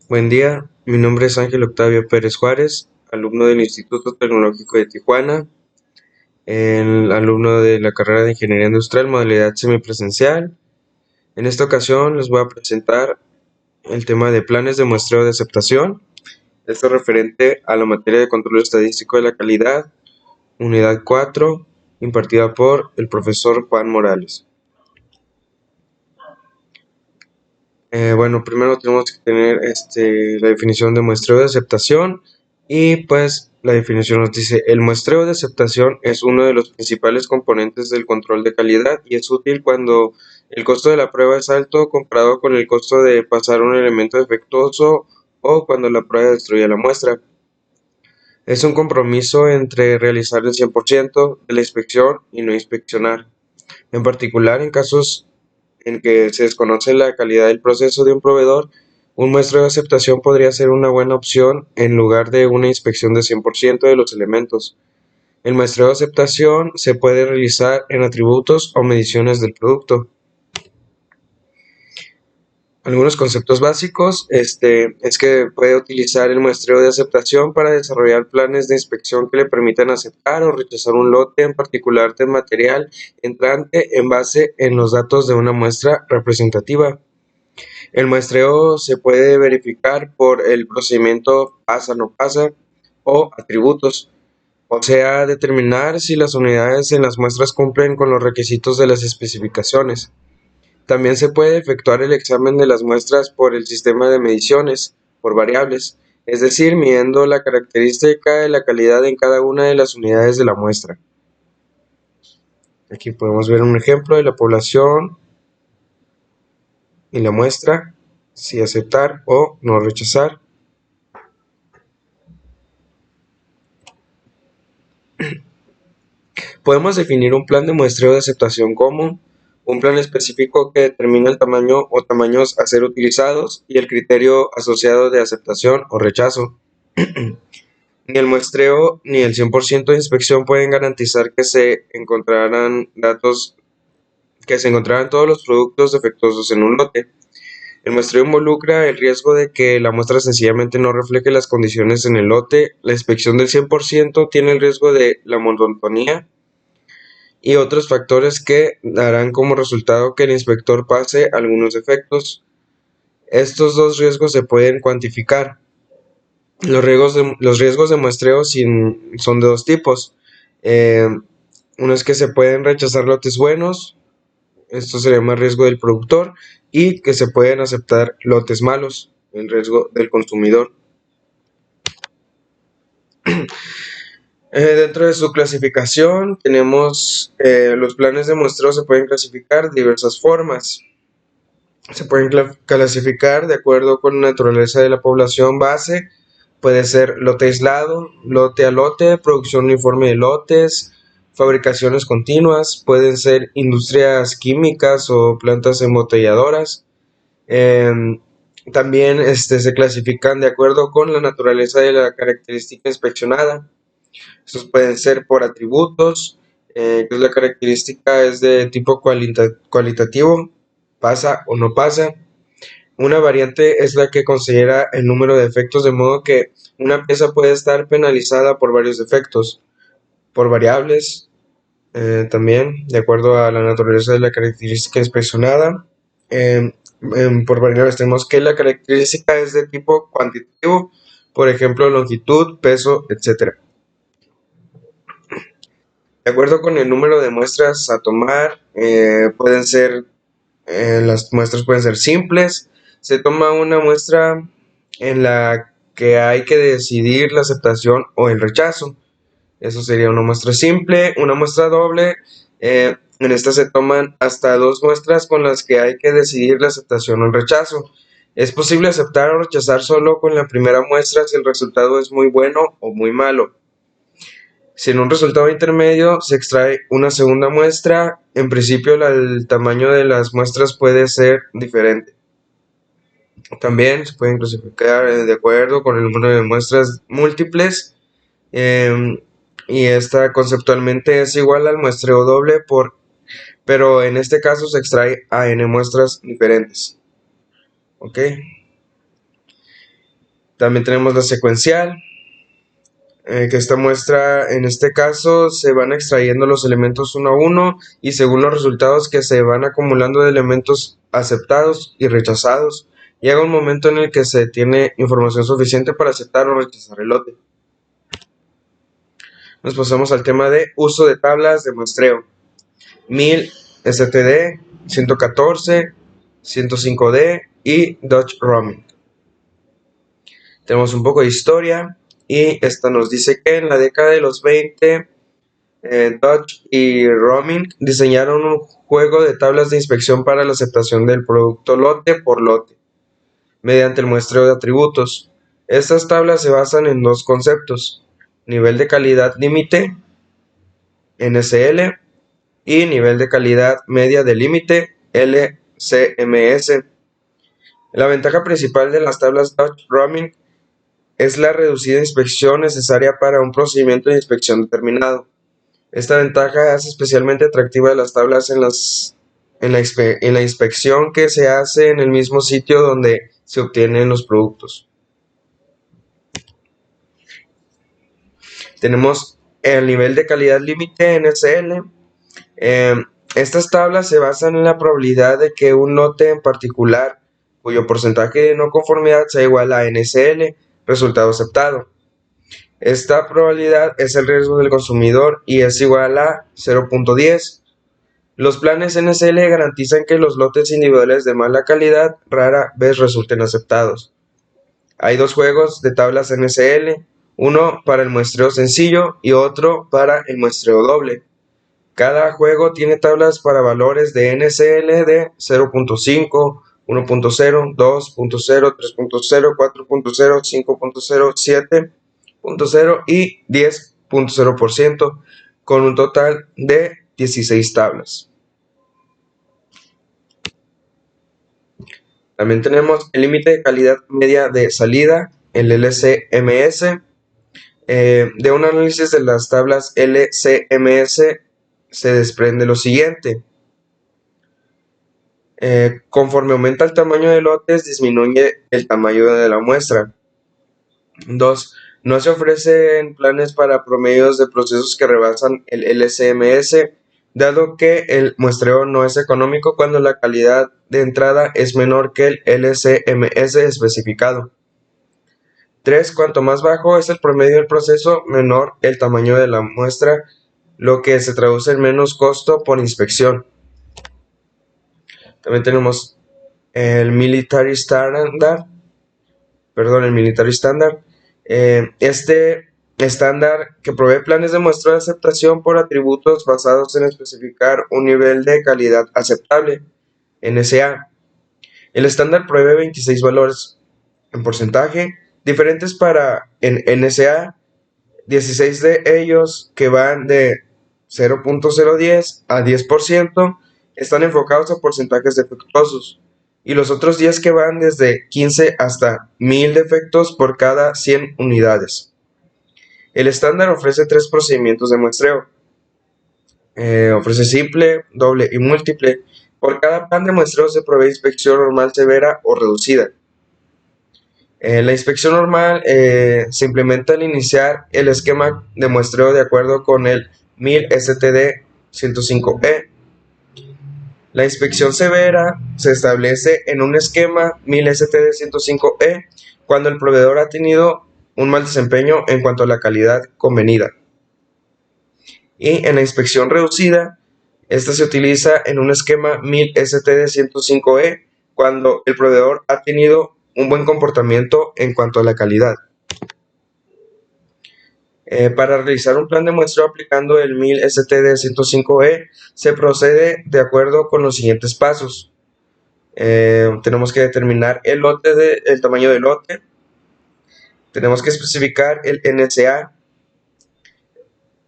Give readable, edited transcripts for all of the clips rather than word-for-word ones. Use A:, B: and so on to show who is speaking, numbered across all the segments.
A: Buen día, mi nombre es Ángel Octavio Pérez Juárez, alumno del Instituto Tecnológico de Tijuana, el alumno de la carrera de Ingeniería Industrial, modalidad semipresencial. En esta ocasión les voy a presentar el tema de planes de muestreo de aceptación. Esto es referente a la materia de control estadístico de la calidad, unidad 4, impartida por el profesor Juan Morales. Bueno, primero tenemos que tener la definición de muestreo de aceptación y pues la definición nos dice: el muestreo de aceptación es uno de los principales componentes del control de calidad y es útil cuando el costo de la prueba es alto comparado con el costo de pasar un elemento defectuoso o cuando la prueba destruye la muestra. Es un compromiso entre realizar el 100% de la inspección y no inspeccionar. En particular, en casos en que se desconoce la calidad del proceso de un proveedor, un muestreo de aceptación podría ser una buena opción en lugar de una inspección de 100% de los elementos. El muestreo de aceptación se puede realizar en atributos o mediciones del producto. Algunos conceptos básicos es que puede utilizar el muestreo de aceptación para desarrollar planes de inspección que le permitan aceptar o rechazar un lote en particular de material entrante en base en los datos de una muestra representativa. El muestreo se puede verificar por el procedimiento pasa-no pasa o atributos, o sea, determinar si las unidades en las muestras cumplen con los requisitos de las especificaciones. También se puede efectuar el examen de las muestras por el sistema de mediciones, por variables, es decir, midiendo la característica de la calidad en cada una de las unidades de la muestra. Aquí podemos ver un ejemplo de la población y la muestra, si aceptar o no rechazar. Podemos definir un plan de muestreo de aceptación como un plan específico que determina el tamaño o tamaños a ser utilizados y el criterio asociado de aceptación o rechazo. Ni el muestreo ni el 100% de inspección pueden garantizar que se encontrarán todos los productos defectuosos en un lote. El muestreo involucra el riesgo de que la muestra sencillamente no refleje las condiciones en el lote. La inspección del 100% tiene el riesgo de la monotonía y otros factores que darán como resultado que el inspector pase algunos defectos. Estos dos riesgos se pueden cuantificar. Los riesgos de muestreo son de dos tipos. Uno es que se pueden rechazar lotes buenos, esto se llama riesgo del productor, y que se pueden aceptar lotes malos, el riesgo del consumidor. Dentro de su clasificación tenemos los planes de muestreo. Se pueden clasificar de diversas formas. Se pueden clasificar de acuerdo con la naturaleza de la población base. Puede ser lote aislado, lote a lote, producción uniforme de lotes, fabricaciones continuas. Pueden ser industrias químicas o plantas embotelladoras. También se clasifican de acuerdo con la naturaleza de la característica inspeccionada. Estos pueden ser por atributos, que es la característica es de tipo cualitativo, pasa o no pasa. Una variante es la que considera el número de defectos, de modo que una pieza puede estar penalizada por varios defectos. Por variables, también, de acuerdo a la naturaleza de la característica inspeccionada. Por variables tenemos que la característica es de tipo cuantitativo, por ejemplo, longitud, peso, etc. De acuerdo con el número de muestras a tomar, las muestras pueden ser simples. Se toma una muestra en la que hay que decidir la aceptación o el rechazo. Eso sería una muestra simple. Una muestra doble, en esta se toman hasta dos muestras con las que hay que decidir la aceptación o el rechazo. Es posible aceptar o rechazar solo con la primera muestra si el resultado es muy bueno o muy malo. Si en un resultado intermedio se extrae una segunda muestra, en principio el tamaño de las muestras puede ser diferente. También se pueden clasificar de acuerdo con el número de muestras múltiples, y esta conceptualmente es igual al muestreo doble, pero en este caso se extrae a n muestras diferentes. ¿Ok? También tenemos la secuencial, que esta muestra, en este caso, se van extrayendo los elementos uno a uno y según los resultados que se van acumulando de elementos aceptados y rechazados, llega un momento en el que se tiene información suficiente para aceptar o rechazar el lote. Nos pasamos al tema de uso de tablas de muestreo. 1000 STD, 114, 105D y Dodge Roaming. Tenemos un poco de historia y esta nos dice que en la década de los 20 Dodge y Roaming diseñaron un juego de tablas de inspección para la aceptación del producto lote por lote mediante el muestreo de atributos. Estas tablas se basan en dos conceptos: nivel de calidad límite NSL y nivel de calidad media de límite LCMS. La ventaja principal de las tablas Dodge Roaming es la reducida inspección necesaria para un procedimiento de inspección determinado. Esta ventaja hace especialmente atractiva las tablas en la inspección que se hace en el mismo sitio donde se obtienen los productos. Tenemos el nivel de calidad límite NSL. Estas tablas se basan en la probabilidad de que un lote en particular, cuyo porcentaje de no conformidad sea igual a NSL, resultado aceptado. Esta probabilidad es el riesgo del consumidor y es igual a 0.10. Los planes NSL garantizan que los lotes individuales de mala calidad rara vez resulten aceptados. Hay dos juegos de tablas NSL, uno para el muestreo sencillo y otro para el muestreo doble. Cada juego tiene tablas para valores de NSL de 0.5, 1.0, 2.0, 3.0, 4.0, 5.0, 7.0 y 10.0%, con un total de 16 tablas. También tenemos el límite de calidad media de salida, el LCMS. De un análisis de las tablas LCMS se desprende lo siguiente. Conforme aumenta el tamaño de lotes, disminuye el tamaño de la muestra. 2. No se ofrecen planes para promedios de procesos que rebasan el LCMS, dado que el muestreo no es económico cuando la calidad de entrada es menor que el LCMS especificado. 3. Cuanto más bajo es el promedio del proceso, menor el tamaño de la muestra, lo que se traduce en menos costo por inspección. También tenemos el Military Standard. Este estándar que provee planes de muestreo de aceptación por atributos basados en especificar un nivel de calidad aceptable, NSA. El estándar provee 26 valores en porcentaje diferentes para en NSA, 16 de ellos que van de 0.010 a 10% están enfocados a porcentajes defectuosos y los otros 10 que van desde 15 hasta 1000 defectos por cada 100 unidades. El estándar ofrece 3 procedimientos de muestreo. Ofrece simple, doble y múltiple. Por cada plan de muestreo se provee inspección normal severa o reducida. La inspección normal se implementa al iniciar el esquema de muestreo de acuerdo con el 1000 STD 105E. La inspección severa se establece en un esquema 1000 STD 105E cuando el proveedor ha tenido un mal desempeño en cuanto a la calidad convenida. Y en la inspección reducida, esta se utiliza en un esquema 1000 STD 105E cuando el proveedor ha tenido un buen comportamiento en cuanto a la calidad. Para realizar un plan de muestreo aplicando el 1000 STD 105E se procede de acuerdo con los siguientes pasos. Tenemos que determinar el tamaño del lote. Tenemos que especificar el NSA.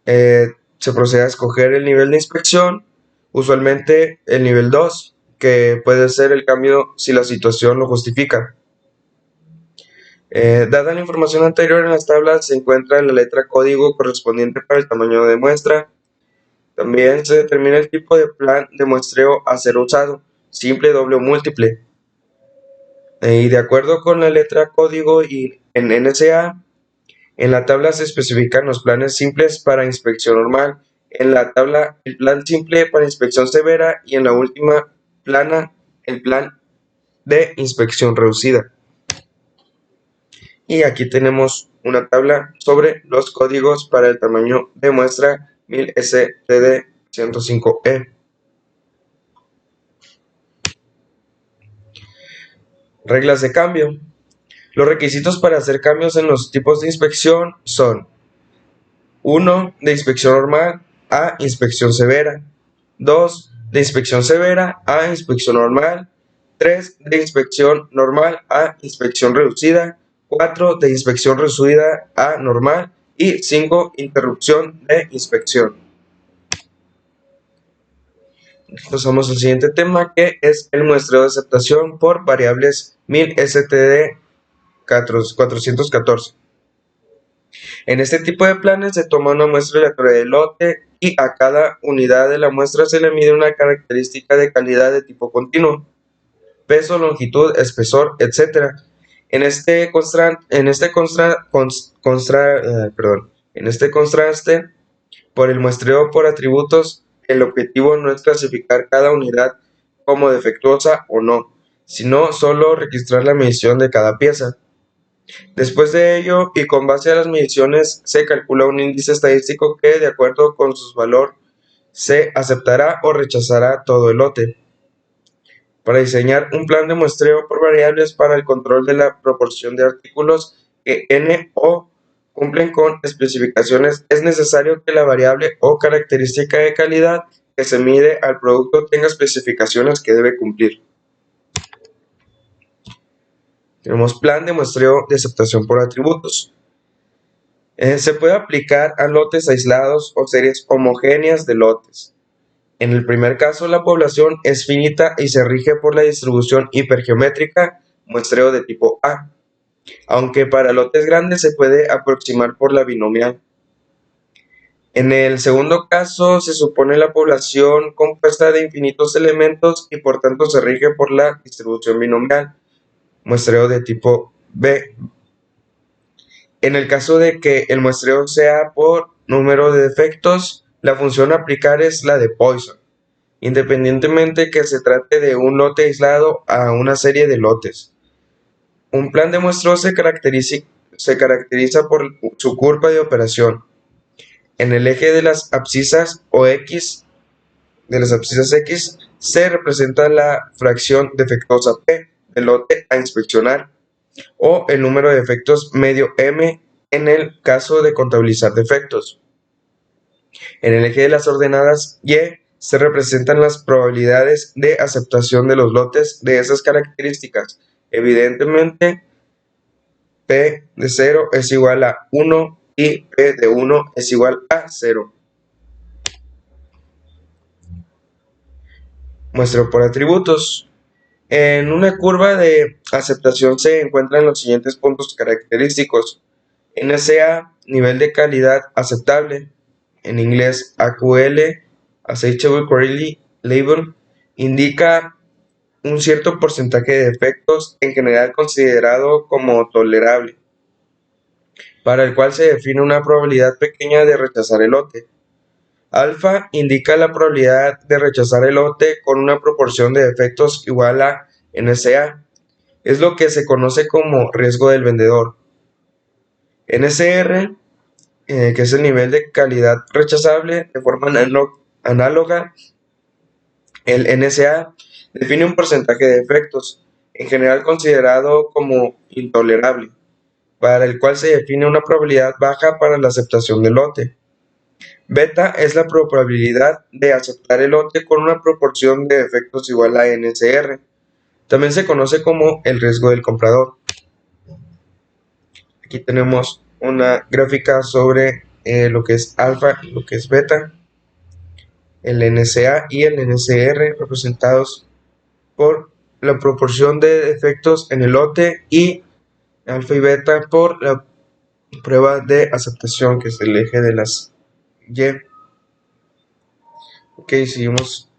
A: Se procede a escoger el nivel de inspección, usualmente el nivel 2, que puede ser el cambio si la situación lo justifica. Dada la información anterior en las tablas se encuentra la letra código correspondiente para el tamaño de muestra. También se determina el tipo de plan de muestreo a ser usado, simple, doble o múltiple. Y de acuerdo con la letra código y En NSA, en la tabla se especifican los planes simples para inspección normal, en la tabla el plan simple para inspección severa y en la última plana el plan de inspección reducida. Y aquí tenemos una tabla sobre los códigos para el tamaño de muestra 1000 STD 105E. Reglas de cambio. Los requisitos para hacer cambios en los tipos de inspección son: 1. De inspección normal a inspección severa. 2. De inspección severa a inspección normal. 3. De inspección normal a inspección reducida. 4. De inspección reducida a normal. Y 5. Interrupción de inspección. Pasamos al siguiente tema, que es el muestreo de aceptación por variables 1000 STD 414. En este tipo de planes se toma una muestra aleatoria del lote y a cada unidad de la muestra se le mide una característica de calidad de tipo continuo: peso, longitud, espesor, etc. En este contraste, por el muestreo por atributos, el objetivo no es clasificar cada unidad como defectuosa o no, sino solo registrar la medición de cada pieza. Después de ello, y con base a las mediciones, se calcula un índice estadístico que, de acuerdo con su valor, se aceptará o rechazará todo el lote. Para diseñar un plan de muestreo por variables para el control de la proporción de artículos que N o cumplen con especificaciones, es necesario que la variable o característica de calidad que se mide al producto tenga especificaciones que debe cumplir. Tenemos plan de muestreo de aceptación por atributos. Se puede aplicar a lotes aislados o series homogéneas de lotes. En el primer caso, la población es finita y se rige por la distribución hipergeométrica, muestreo de tipo A, aunque para lotes grandes se puede aproximar por la binomial. En el segundo caso, se supone la población compuesta de infinitos elementos y por tanto se rige por la distribución binomial, muestreo de tipo B. En el caso de que el muestreo sea por número de defectos, la función a aplicar es la de Poisson, independientemente que se trate de un lote aislado a una serie de lotes. Un plan de muestreo se caracteriza por su curva de operación. En el eje de las abscisas o X, se representa la fracción defectuosa P del lote a inspeccionar, o el número de defectos medio M en el caso de contabilizar defectos. En el eje de las ordenadas Y se representan las probabilidades de aceptación de los lotes de esas características. Evidentemente, P de 0 es igual a 1 y P de 1 es igual a 0. Muestreo por atributos. En una curva de aceptación se encuentran los siguientes puntos característicos: NSA, nivel de calidad aceptable, en inglés AQL, Acceptable Quality Label, indica un cierto porcentaje de defectos en general considerado como tolerable, para el cual se define una probabilidad pequeña de rechazar el lote. Alfa indica la probabilidad de rechazar el lote con una proporción de defectos igual a NSA. Es lo que se conoce como riesgo del vendedor. NSR, que es el nivel de calidad rechazable, de forma análoga, el NSA define un porcentaje de defectos, en general considerado como intolerable, para el cual se define una probabilidad baja para la aceptación del lote. Beta es la probabilidad de aceptar el lote con una proporción de defectos igual a NSR. También se conoce como el riesgo del comprador. Aquí tenemos una gráfica sobre lo que es alfa y lo que es beta. El NSA y el NSR representados por la proporción de defectos en el lote, y alfa y beta por la prueba de aceptación, que es el eje de las Y. Ok, seguimos.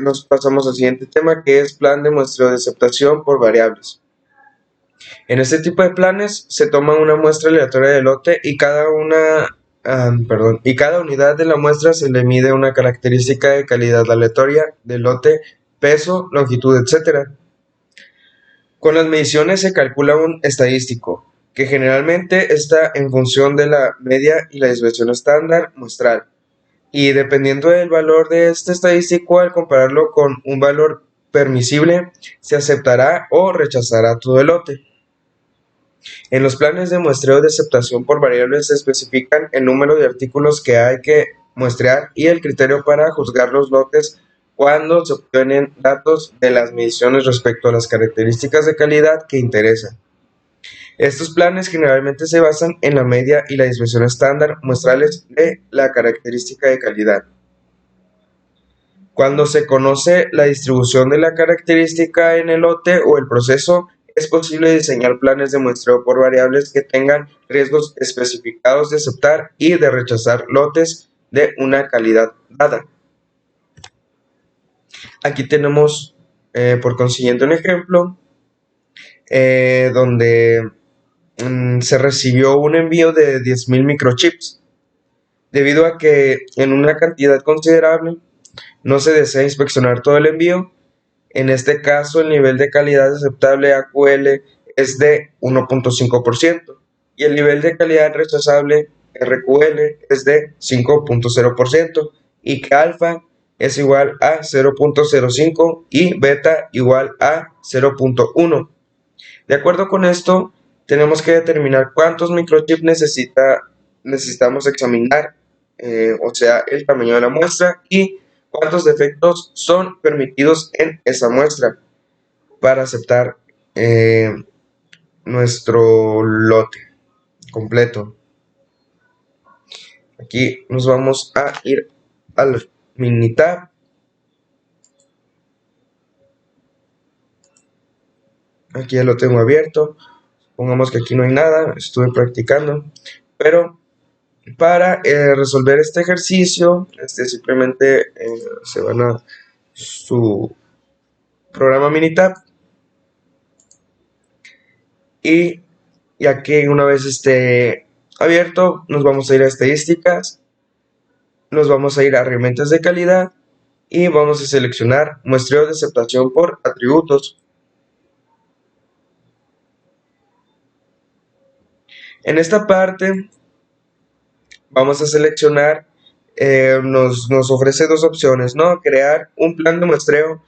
A: Nos pasamos al siguiente tema, que es plan de muestreo de aceptación por variables. En este tipo de planes se toma una muestra aleatoria de lote y cada unidad de la muestra se le mide una característica de calidad aleatoria del lote, peso, longitud, etc. Con las mediciones se calcula un estadístico, que generalmente está en función de la media y la desviación estándar muestral, y dependiendo del valor de este estadístico, al compararlo con un valor permisible, se aceptará o rechazará todo el lote. En los planes de muestreo de aceptación por variables se especifican el número de artículos que hay que muestrear y el criterio para juzgar los lotes cuando se obtienen datos de las mediciones respecto a las características de calidad que interesan. Estos planes generalmente se basan en la media y la desviación estándar muestrales de la característica de calidad. Cuando se conoce la distribución de la característica en el lote o el proceso, es posible diseñar planes de muestreo por variables que tengan riesgos especificados de aceptar y de rechazar lotes de una calidad dada. Aquí tenemos, por consiguiente, un ejemplo donde se recibió un envío de 10.000 microchips. Debido a que en una cantidad considerable no se desea inspeccionar todo el envío, en este caso el nivel de calidad aceptable AQL es de 1.5% y el nivel de calidad rechazable RQL es de 5.0% y que alfa es igual a 0.05 y beta igual a 0.1. De acuerdo con esto, tenemos que determinar cuántos microchips necesitamos examinar, o sea, el tamaño de la muestra y cuántos defectos son permitidos en esa muestra para aceptar nuestro lote completo. Aquí nos vamos a ir al Minitab. Aquí ya lo tengo abierto. Pongamos que aquí no hay nada, estuve practicando, pero para resolver este ejercicio, simplemente se van a su programa Minitab y ya que una vez esté abierto, nos vamos a ir a estadísticas, nos vamos a ir a herramientas de calidad y vamos a seleccionar muestreo de aceptación por atributos. En esta parte vamos a seleccionar, nos ofrece dos opciones, ¿no? Crear un plan de muestreo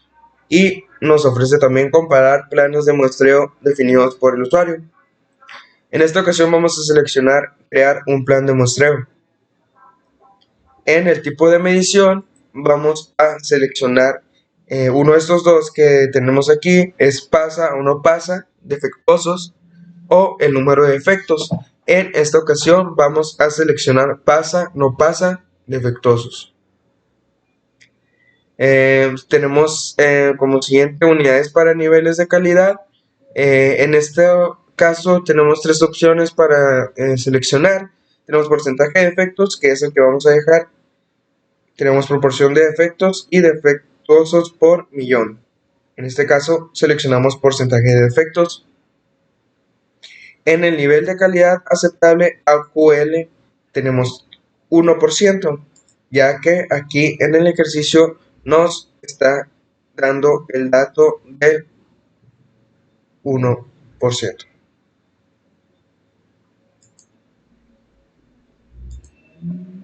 A: y nos ofrece también comparar planes de muestreo definidos por el usuario. En esta ocasión vamos a seleccionar crear un plan de muestreo. En el tipo de medición vamos a seleccionar uno de estos dos que tenemos aquí, es pasa o no pasa, defectuosos, o el número de defectos. En esta ocasión vamos a seleccionar pasa, no pasa, defectuosos. Tenemos como siguiente unidades para niveles de calidad. En este caso tenemos tres opciones para seleccionar. Tenemos porcentaje de defectos, que es el que vamos a dejar. Tenemos proporción de defectos y defectuosos por millón. En este caso seleccionamos porcentaje de defectos. En el nivel de calidad aceptable AQL tenemos 1%, ya que aquí en el ejercicio nos está dando el dato del 1%.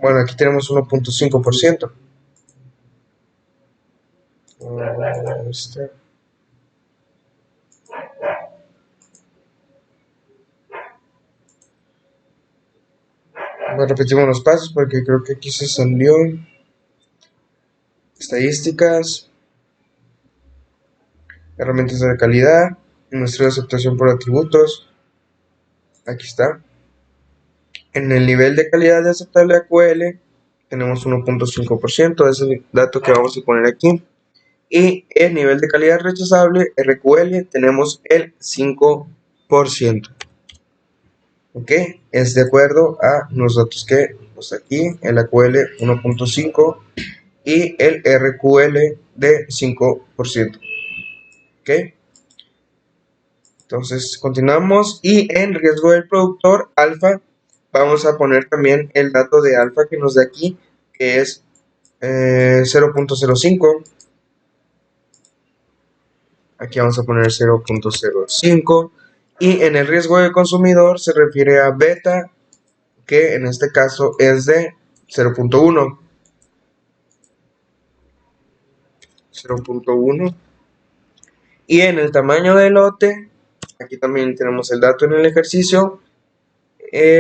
A: Bueno, aquí tenemos 1.5%. Bueno, repetimos los pasos porque creo que aquí se salió. Estadísticas, herramientas de calidad, muestreo de aceptación por atributos. Aquí está. En el nivel de calidad de aceptable AQL tenemos 1.5%, ese es el dato que vamos a poner aquí. Y el nivel de calidad rechazable RQL tenemos el 5%. Ok, es de acuerdo a los datos que pues aquí, el AQL 1.5 y el RQL de 5%. Ok. Entonces continuamos, y en riesgo del productor alfa vamos a poner también el dato de alfa que nos da aquí, que es 0.05. Aquí vamos a poner 0.05. Y en el riesgo del consumidor se refiere a beta, que en este caso es de 0.1. 0.1. Y en el tamaño del lote, aquí también tenemos el dato en el ejercicio,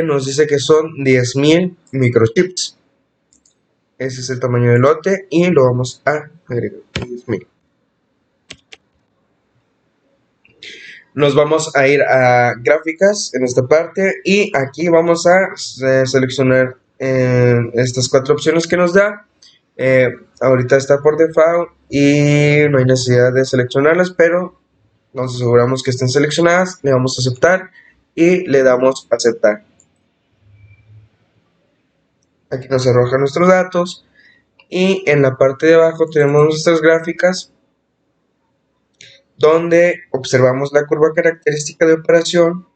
A: nos dice que son 10.000 microchips. Ese es el tamaño del lote y lo vamos a agregar. 10.000. Nos vamos a ir a gráficas en esta parte, y aquí vamos a seleccionar estas 4 opciones que nos da. Ahorita está por default y no hay necesidad de seleccionarlas, pero nos aseguramos que estén seleccionadas. Le damos a aceptar y le damos a aceptar. Aquí nos arroja nuestros datos, y en la parte de abajo tenemos nuestras gráficas, donde observamos la curva característica de operación.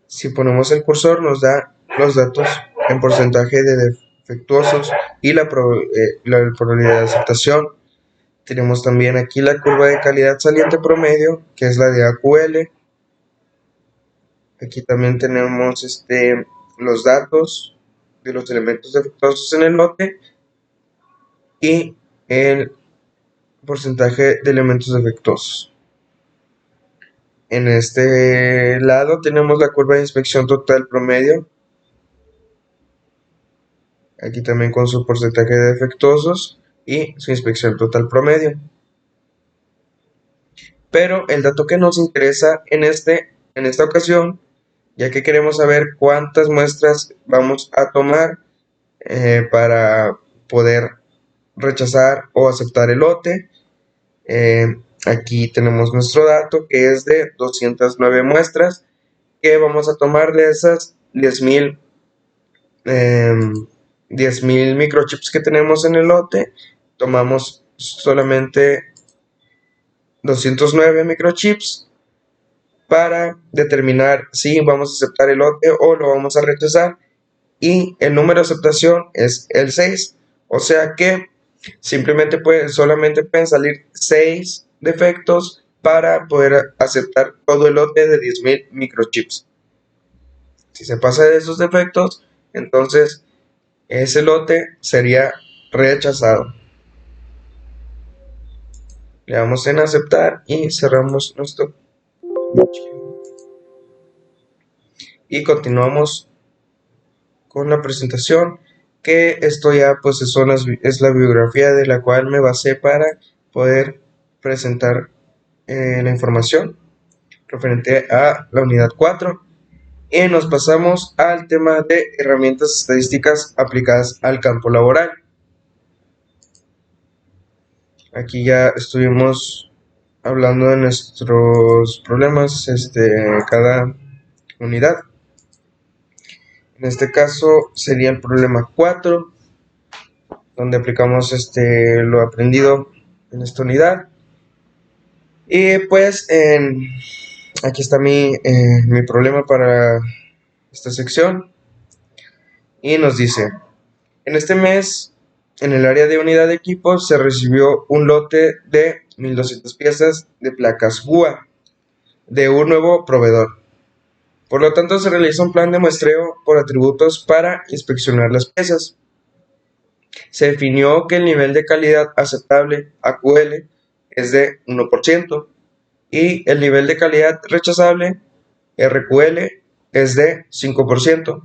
A: Si ponemos el cursor nos da los datos en porcentaje de defectuosos y la probabilidad de aceptación. Tenemos también aquí la curva de calidad saliente promedio, que es la de AQL. Aquí también tenemos los datos de los elementos defectuosos en el lote y el porcentaje de elementos defectuosos. En este lado tenemos la curva de inspección total promedio, aquí también con su porcentaje de defectuosos y su inspección total promedio. Pero el dato que nos interesa en esta ocasión, ya que queremos saber cuántas muestras vamos a tomar para poder rechazar o aceptar el lote, aquí tenemos nuestro dato, que es de 209 muestras, que vamos a tomar de esas 10.000 microchips que tenemos en el lote. Tomamos solamente 209 microchips para determinar si vamos a aceptar el lote o lo vamos a rechazar, y el número de aceptación es el 6, o sea que simplemente solamente pueden salir 6 defectos para poder aceptar todo el lote de 10.000 microchips. Si se pasa de esos defectos, entonces ese lote sería rechazado. Le damos en aceptar y cerramos nuestro y continuamos con la presentación, que esto ya pues es la bibliografía de la cual me basé para poder presentar la información referente a la unidad 4, y nos pasamos al tema de herramientas estadísticas aplicadas al campo laboral. Aquí ya estuvimos hablando de nuestros problemas cada unidad. En este caso sería el problema 4, donde aplicamos lo aprendido en esta unidad. Y pues aquí está mi problema para esta sección, y nos dice: en este mes, en el área de unidad de equipos, se recibió un lote de 1.200 piezas de placas GUA de un nuevo proveedor. Por lo tanto, se realiza un plan de muestreo por atributos para inspeccionar las piezas. Se definió que el nivel de calidad aceptable, AQL, es de 1%, y el nivel de calidad rechazable, RQL, es de 5%,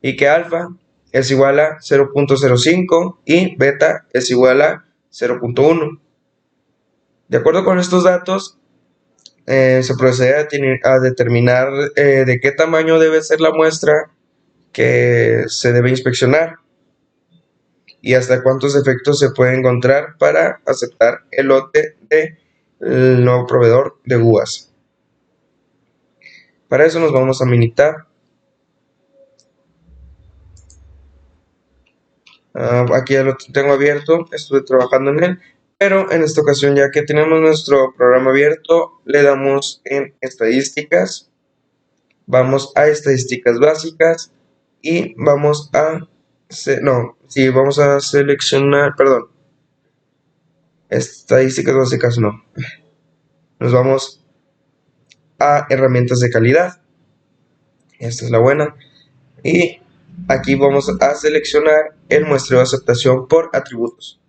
A: y que alfa es igual a 0.05 y beta es igual a 0.1. De acuerdo con estos datos, se procede a determinar de qué tamaño debe ser la muestra que se debe inspeccionar y hasta cuántos defectos se puede encontrar para aceptar el lote del nuevo proveedor de GUAs. Para eso nos vamos a Minitab. Aquí ya lo tengo abierto, estuve trabajando en él, Pero en esta ocasión, ya que tenemos nuestro programa abierto, le damos en estadísticas, vamos a estadísticas básicas y vamos a seleccionar, perdón, estadísticas básicas no, nos vamos a herramientas de calidad, esta es la buena, y aquí vamos a seleccionar el muestreo de aceptación por atributos.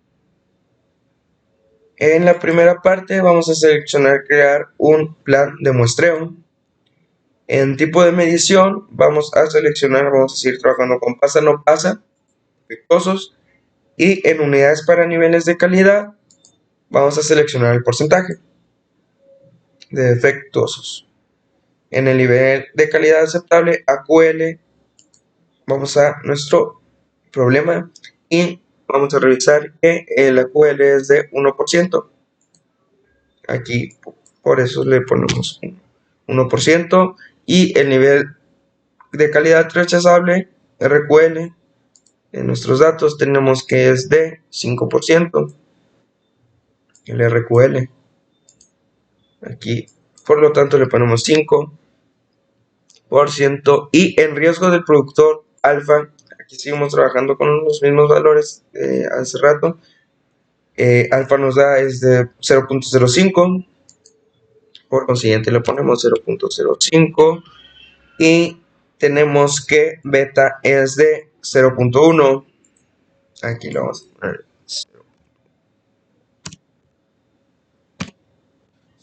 A: En la primera parte vamos a seleccionar crear un plan de muestreo. En tipo de medición vamos a seleccionar, vamos a seguir trabajando con pasa, no pasa, defectuosos, y en unidades para niveles de calidad vamos a seleccionar el porcentaje de defectuosos. En el nivel de calidad aceptable AQL vamos a nuestro problema y vamos a revisar que el AQL es de 1%. Aquí por eso le ponemos 1%, y el nivel de calidad rechazable RQL en nuestros datos tenemos que es de 5%, el RQL aquí, por lo tanto le ponemos 5%. Y en riesgo del productor alfa, aquí seguimos trabajando con los mismos valores hace rato. Alfa nos da es de 0.05, por consiguiente le ponemos 0.05, y tenemos que beta es de 0.1, aquí lo vamos a poner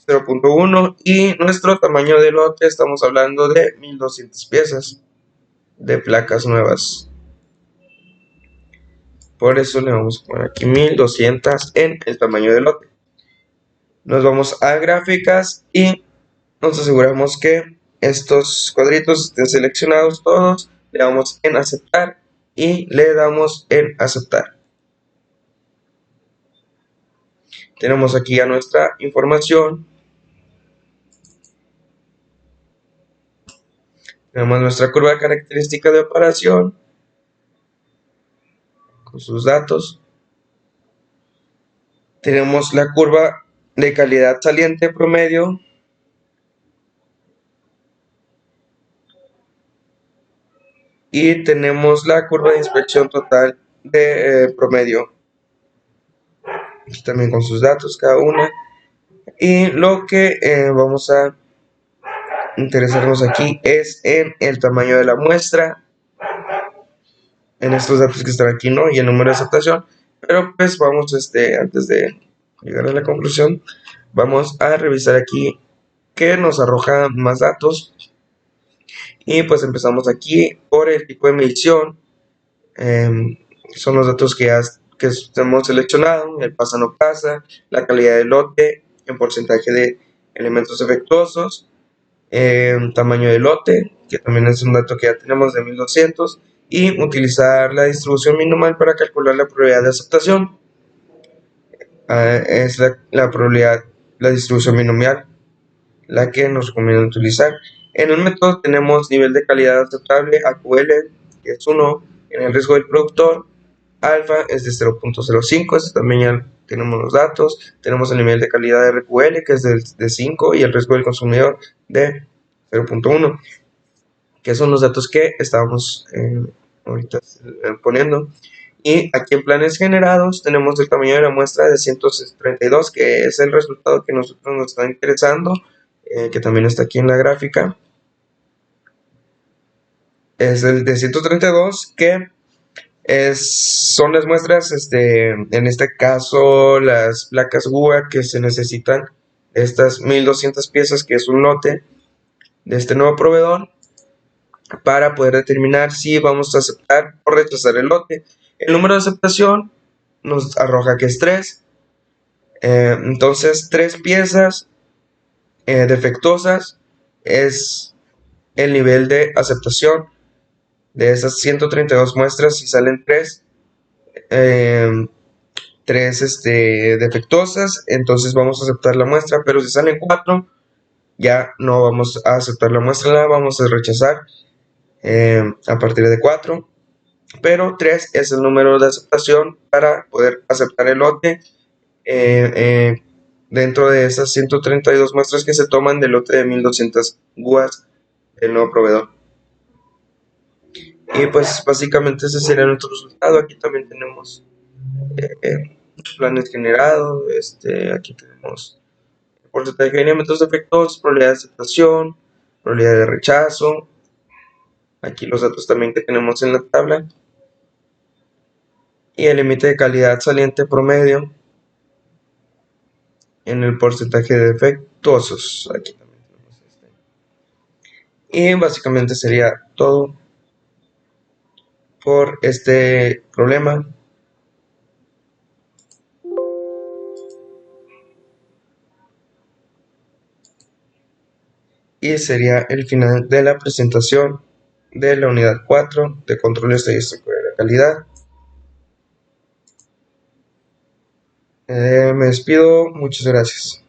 A: 0.1, y nuestro tamaño de lote estamos hablando de 1200 piezas de placas nuevas, por eso le vamos a poner aquí 1200 en el tamaño de lote. Nos vamos a gráficas y nos aseguramos que estos cuadritos estén seleccionados todos, le damos en aceptar y le damos en aceptar. Tenemos aquí ya nuestra información, tenemos nuestra curva característica de operación con sus datos, tenemos la curva de calidad saliente promedio, y tenemos la curva de inspección total de promedio, aquí también con sus datos cada una. Y lo que vamos a interesarnos aquí es en el tamaño de la muestra, en estos datos que están aquí, ¿no? Y el número de aceptación. Pero pues vamos, antes de llegar a la conclusión, vamos a revisar aquí que nos arroja más datos. Y pues empezamos aquí por el tipo de medición. Son los datos que hemos seleccionado: el pasa no pasa, la calidad del lote en porcentaje de elementos defectuosos, tamaño de lote, que también es un dato que ya tenemos de 1200, y utilizar la distribución minimal para calcular la probabilidad de aceptación. Es la probabilidad, la distribución binomial, la que nos recomienda utilizar. En el método tenemos nivel de calidad aceptable AQL, que es 1, en el riesgo del productor alfa es de 0.05, este también ya tenemos los datos. Tenemos el nivel de calidad de RQL, que es de 5, y el riesgo del consumidor de 0.1, que son los datos que estábamos ahorita poniendo. Y aquí en planes generados tenemos el tamaño de la muestra de 132, que es el resultado que nosotros nos está interesando, que también está aquí en la gráfica. Es el de 132, que son las muestras, en este caso las placas GUA que se necesitan, estas 1200 piezas, que es un lote de este nuevo proveedor, para poder determinar si vamos a aceptar o rechazar el lote. El número de aceptación nos arroja que es 3, entonces 3 piezas defectuosas es el nivel de aceptación de esas 132 muestras. Si salen 3 defectuosas, entonces vamos a aceptar la muestra, pero si salen 4 ya no vamos a aceptar la muestra, la vamos a rechazar a partir de 4, pero 3 es el número de aceptación para poder aceptar el lote eh, eh, dentro de esas 132 muestras que se toman del lote de 1200 GUAs del nuevo proveedor. Y pues básicamente ese sería nuestro resultado. Aquí también tenemos planes generados. Aquí tenemos el porcentaje de lineamientos defectuosos, probabilidad de aceptación, probabilidad de rechazo. Aquí los datos también que tenemos en la tabla. Y el límite de calidad saliente promedio en el porcentaje de defectuosos. Aquí también tenemos Y básicamente sería todo por este problema. Y sería el final de la presentación de la unidad 4 de control estadístico de la calidad. Me despido, muchas gracias.